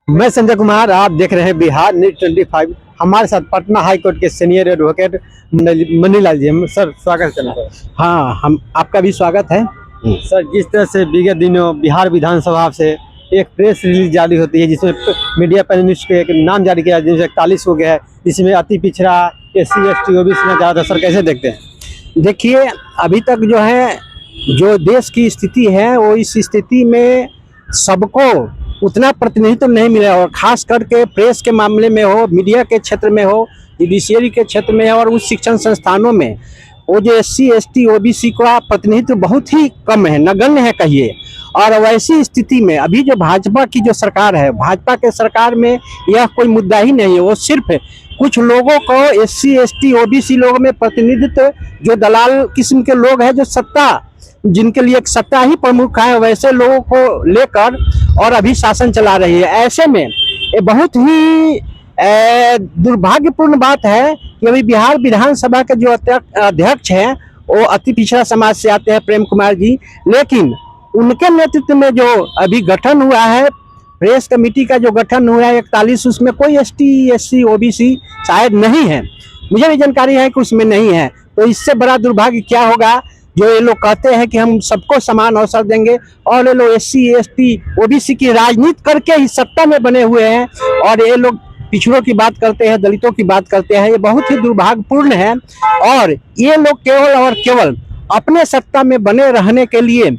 मैं संजय कुमार, आप देख रहे हैं बिहार न्यूज 25। हमारे साथ पटना हाई कोर्ट के सीनियर एडवोकेट मनीलाल जी। सर स्वागत करना है। हाँ, हम आपका भी स्वागत है। सर, जिस तरह से विगत दिनों बिहार विधानसभा से एक प्रेस रिलीज जारी होती है जिसमें मीडिया पैनलिस्ट पे एक नाम जारी किया जिसमें 41 हो गया है, जिसमें अति पिछड़ा SC ST OBC में ज़्यादा। सर कैसे देखते हैं? देखिए, अभी तक जो देश की स्थिति है वो इस स्थिति में सबको उतना प्रतिनिधित्व नहीं मिला, और खास करके प्रेस के मामले में हो, मीडिया के क्षेत्र में हो, जुडिशियरी के क्षेत्र में हो, और उस शिक्षण संस्थानों में वो जो SC ST OBC का प्रतिनिधित्व बहुत ही कम है, नगण्य है कहिए। और वैसी स्थिति में अभी जो भाजपा की जो सरकार है, भाजपा के सरकार में यह कोई मुद्दा ही नहीं है। वो सिर्फ कुछ लोगों को SC ST OBC लोगों में प्रतिनिधित्व, जो दलाल किस्म के लोग हैं, जो सत्ता, जिनके लिए सत्ता ही प्रमुख है, वैसे लोगों को लेकर और अभी शासन चला रही है। ऐसे में ये बहुत ही दुर्भाग्यपूर्ण बात है कि अभी बिहार विधानसभा के जो अध्यक्ष हैं वो अति पिछड़ा समाज से आते हैं, प्रेम कुमार जी, लेकिन उनके नेतृत्व में जो अभी गठन हुआ है, प्रेस कमेटी का जो गठन हुआ है 41, उसमें कोई ST SC OBC शायद नहीं है। मुझे भी जानकारी है कि उसमें नहीं है। तो इससे बड़ा दुर्भाग्य क्या होगा, जो ये लोग कहते हैं कि हम सबको समान अवसर देंगे, और ये लोग SC ST OBC की राजनीति करके ही सत्ता में बने हुए हैं, और ये लोग पिछड़ों की बात करते हैं, दलितों की बात करते हैं। ये बहुत ही दुर्भाग्यपूर्ण है, और ये लोग केवल और केवल अपने सत्ता में बने रहने के लिए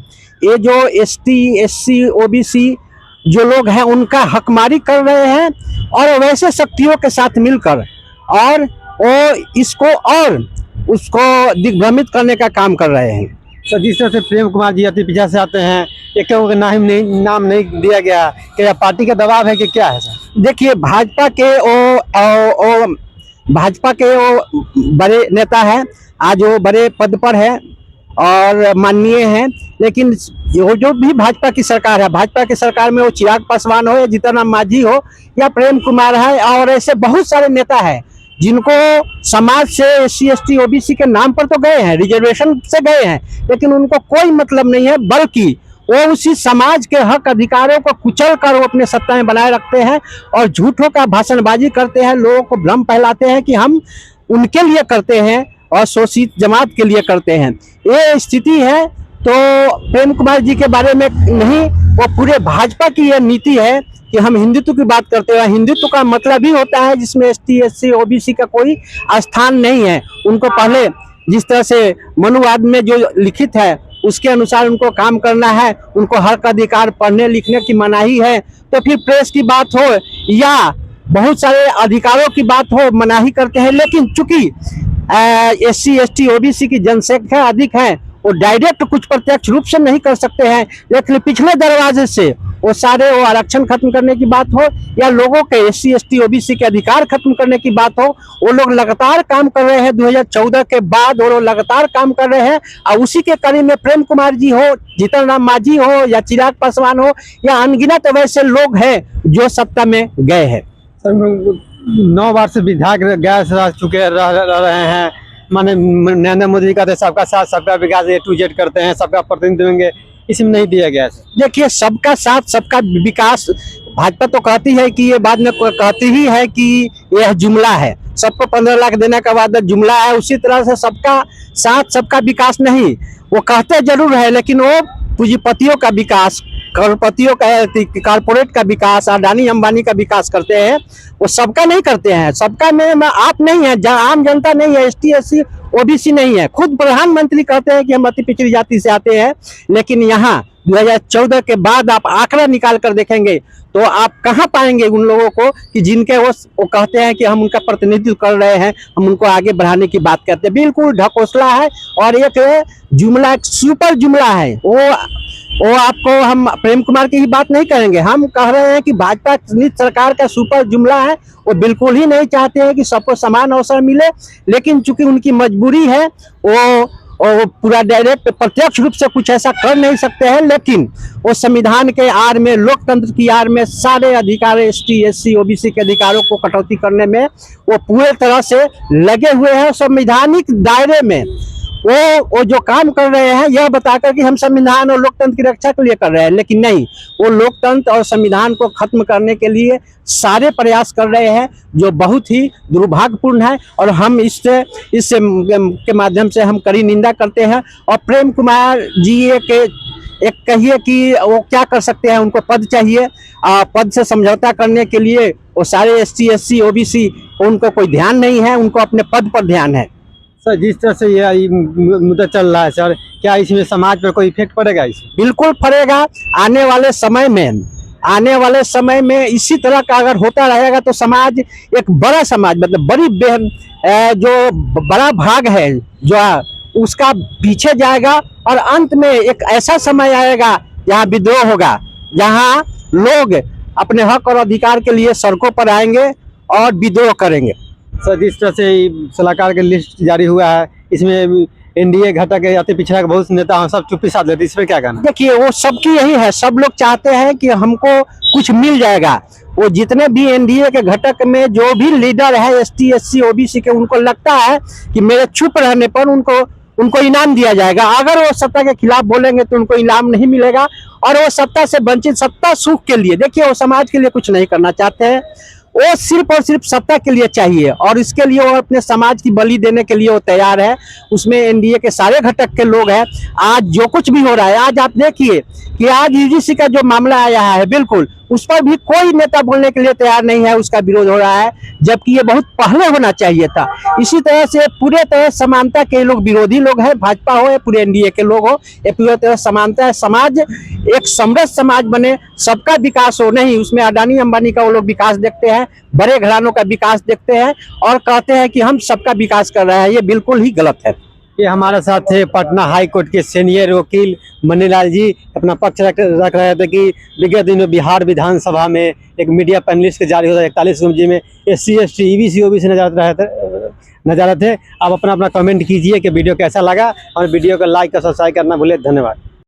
ये जो ST SC OBC जो लोग हैं उनका हकमारी कर रहे हैं, और वैसे शक्तियों के साथ मिलकर और वो इसको और उसको दिग्भ्रमित करने का काम कर रहे हैं। सर, जिस तरह से प्रेम कुमार जी अति पिछड़ा से आते हैं, एक नाम नहीं दिया गया, क्या पार्टी का दबाव है कि क्या है? सर देखिए, भाजपा के वो बड़े नेता है, आज वो बड़े पद पर है और माननीय है, लेकिन जो भी भाजपा की सरकार है, भाजपा की सरकार में वो चिराग पासवान हो या जीतन राम मांझी हो या प्रेम कुमार है, और ऐसे बहुत सारे नेता हैं जिनको समाज से SC ST OBC के नाम पर तो गए हैं, रिजर्वेशन से गए हैं, लेकिन उनको कोई मतलब नहीं है, बल्कि वो उसी समाज के हक अधिकारों को कुचल कर वो अपने सत्ता में बनाए रखते हैं और झूठों का भाषणबाजी करते हैं, लोगों को भ्रम फैलाते हैं कि हम उनके लिए करते हैं और शोषित जमात के लिए करते हैं। ये स्थिति है। तो प्रेम कुमार जी के बारे में नहीं, वो पूरे भाजपा की यह नीति है कि हम हिंदुत्व की बात करते हैं। हिंदुत्व का मतलब ही होता है जिसमें ST SC OBC का कोई स्थान नहीं है। उनको पहले जिस तरह से मनुवाद में जो लिखित है उसके अनुसार उनको काम करना है, उनको हक अधिकार, पढ़ने लिखने की मनाही है। तो फिर प्रेस की बात हो या बहुत सारे अधिकारों की बात हो, मनाही करते हैं। लेकिन चूंकि SC ST OBC की जनसंख्या अधिक है, वो डायरेक्ट कुछ प्रत्यक्ष रूप से नहीं कर सकते हैं, लेकिन पिछले दरवाजे से वो आरक्षण खत्म करने की बात हो या लोगों के SC ST OBC के अधिकार खत्म करने की बात हो, वो लोग लगातार काम कर रहे हैं। 2014 के बाद वो लोग लगातार काम कर रहे हैं, और उसी के कड़ी में प्रेम कुमार जी हो, जीतन राम मांझी हो या चिराग पासवान हो या अनगिनत वैसे लोग हैं जो सत्ता में गए हैं। सर, 9 बार से विधायक गैस रह चुके रहे हैं, माने नरेंद्र मोदी कहते हैं सबका साथ सबका विकास A to Z करते हैं, सबका प्रतिनिधित्व देंगे, इसमें नहीं दिया गया। देखिए, सबका साथ सबका विकास भाजपा तो कहती है कि ये बाद में कहती ही है कि यह जुमला है, सबको 15 लाख देने का वादा जुमला है। उसी तरह से सबका साथ सबका विकास नहीं, वो कहते जरूर है, लेकिन वो पूंजीपतियों का विकास, करोड़पतियों का, कारपोरेट का विकास, अडानी अंबानी का विकास करते हैं, वो सबका नहीं करते हैं। सबका में आप नहीं है, आम जनता नहीं है, ST SC OBC नहीं है। खुद प्रधानमंत्री कहते हैं कि हम अति पिछड़ी जाति से आते हैं, लेकिन यहाँ 2014 के बाद आप आंकड़ा निकाल कर देखेंगे तो आप कहाँ पाएंगे उन लोगों को कि जिनके वो कहते हैं कि हम उनका प्रतिनिधित्व कर रहे हैं, हम उनको आगे बढ़ाने की बात करते हैं। बिल्कुल ढकोसला है और एक जुमला, एक सुपर जुमला है। वो आपको, हम प्रेम कुमार की ही बात नहीं करेंगे, हम कह रहे हैं कि भाजपा सरकार का सुपर जुमला है। वो बिल्कुल ही नहीं चाहते हैं कि सबको समान अवसर मिले, लेकिन चूंकि उनकी मजबूरी है, वो पूरा डायरेक्ट प्रत्यक्ष रूप से कुछ ऐसा कर नहीं सकते हैं, लेकिन वो संविधान के आड़ में, लोकतंत्र की आड़ में सारे अधिकार ST SC OBC के अधिकारों को कटौती करने में वो पूरे तरह से लगे हुए हैं। संवैधानिक दायरे में वो जो काम कर रहे हैं यह बताकर कि हम संविधान और लोकतंत्र की रक्षा के लिए कर रहे हैं, लेकिन नहीं, वो लोकतंत्र और संविधान को खत्म करने के लिए सारे प्रयास कर रहे हैं, जो बहुत ही दुर्भाग्यपूर्ण है। और हम इससे के माध्यम से हम कड़ी निंदा करते हैं। और प्रेम कुमार जी एक कहिए कि वो क्या कर सकते हैं, उनको पद चाहिए, पद से समझौता करने के लिए वो सारे ST SC OBC उनको कोई ध्यान नहीं है, उनको अपने पद पर ध्यान है। सर जिस तरह से ये मुद्दा चल रहा है सर, क्या इसमें समाज पर कोई इफेक्ट पड़ेगा इसमें? बिल्कुल पड़ेगा। आने वाले समय में इसी तरह का अगर होता रहेगा तो समाज, एक बड़ा समाज मतलब बड़ी जो बड़ा भाग है जो उसका पीछे जाएगा। और अंत में एक ऐसा समय आएगा जहाँ विद्रोह होगा, जहाँ लोग अपने हक और अधिकार के लिए सड़कों पर आएंगे और विद्रोह करेंगे। सर जिस तरह से सलाहकार की लिस्ट जारी हुआ है, इसमें NDA घटक अति पिछड़ा के बहुत से नेता हैं, सब चुप्पी साध लेते, इस पर क्या कहना? देखिए, वो सबकी यही है, सब लोग चाहते हैं कि हमको कुछ मिल जाएगा। वो जितने भी NDA के घटक में जो भी लीडर है ST SC OBC के, उनको लगता है कि मेरे चुप रहने पर उनको इनाम दिया जाएगा। अगर वो सत्ता के खिलाफ बोलेंगे तो उनको इनाम नहीं मिलेगा। और वो सत्ता से वंचित, सत्ता सुख के लिए, देखिए वो समाज के लिए कुछ नहीं करना चाहते हैं, वो सिर्फ और सिर्फ सत्ता के लिए चाहिए। और इसके लिए वो अपने समाज की बलि देने के लिए वो तैयार है। उसमें NDA के सारे घटक के लोग हैं। आज जो कुछ भी हो रहा है, आज आप देखिए कि आज UGC का जो मामला आया है, बिल्कुल उस पर भी कोई नेता बोलने के लिए तैयार नहीं है, उसका विरोध हो रहा है, जबकि ये बहुत पहले होना चाहिए था। इसी तरह से पूरे तरह समानता के लोग विरोधी लोग हैं, भाजपा हो या पूरे NDA के लोग हो, ये पूरे तरह समानता है। समाज एक समृद्ध समाज बने, सबका विकास हो, नहीं उसमें अडानी अंबानी का वो लोग विकास देखते हैं, बड़े घरानों का विकास देखते हैं और कहते हैं कि हम सबका विकास कर रहे हैं। ये बिल्कुल ही गलत है। ये हमारे साथ थे पटना हाई कोर्ट के सीनियर वकील मनीलाल जी, अपना पक्ष रख रहे थे कि विगत दिनों बिहार विधानसभा में एक मीडिया पैनलिस्ट के जारी होता है 41 में SC ST EBC OBC नजर थे। आप अपना कमेंट कीजिए कि वीडियो कैसा लगा और वीडियो को लाइक और सब्सक्राइब करना भूले। धन्यवाद।